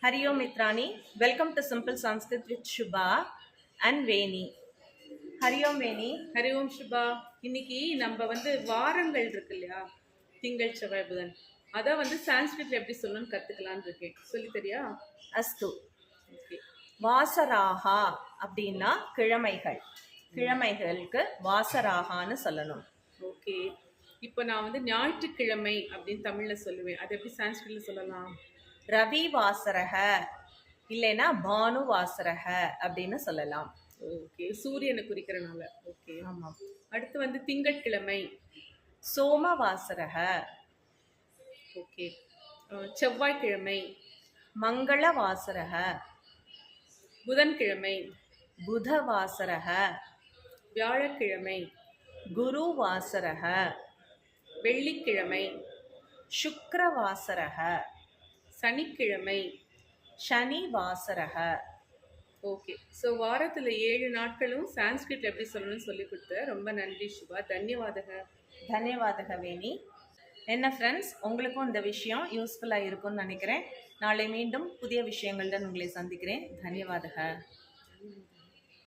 Hari Om Mitrani, welcome to Simple Sanskrit with Shubha and Veni. Hari Om Veni. Hari ஓம் சுபா. இன்னைக்கு நம்ம வாரங்கள் இருக்கு இல்லையா, திங்கள் செவ்வாய் புதன், அதான் சான்ஸ்கிரிட்ல எப்படி சொல்லணும்னு கத்துக்கலான்னு இருக்கேன். சொல்லி தெரியா? அஸ்து. ஓகே. வாசராகா அப்படின்னா கிழமைகள், கிழமைகளுக்கு வாசராகான்னு சொல்லணும். ஓகே. இப்போ நான் ஞாயிற்றுக்கிழமை அப்படின்னு தமிழ்ல சொல்லுவேன். அது எப்படி சான்ஸ்கிரிட்ல சொல்லலாம்? ரவி வாசரக இல்லைன்னா பானு வாசரக அப்படின்னு சொல்லலாம். ஓகே, சூரியனை குறிக்கிறனால. ஓகே, ஆமாம். அடுத்து திங்கட்கிழமை சோம வாசரக. ஓகே. செவ்வாய்க்கிழமை மங்கள வாசரக. புதன்கிழமை புத வாசரக. வியாழக்கிழமை குரு வாசரக. வெள்ளிக்கிழமை சுக்ர வாசரக. சனிக்கிழமை சனி வாசரக. ஓகே. ஸோ வாரத்தில் 7 நாட்களும் சான்ஸ்கிரிட்ல எப்படி சொல்லணும்னு சொல்லி கொடுத்த ரொம்ப நன்றி சுபா. தன்யவாதக. தன்யவாதக வேணி. என்ன ஃப்ரெண்ட்ஸ், உங்களுக்கும் இந்த விஷயம் யூஸ்ஃபுல்லாக இருக்கும்னு நினைக்கிறேன். நாளை மீண்டும் புதிய விஷயங்களுடன் உங்களை சந்திக்கிறேன். தன்யவாதக.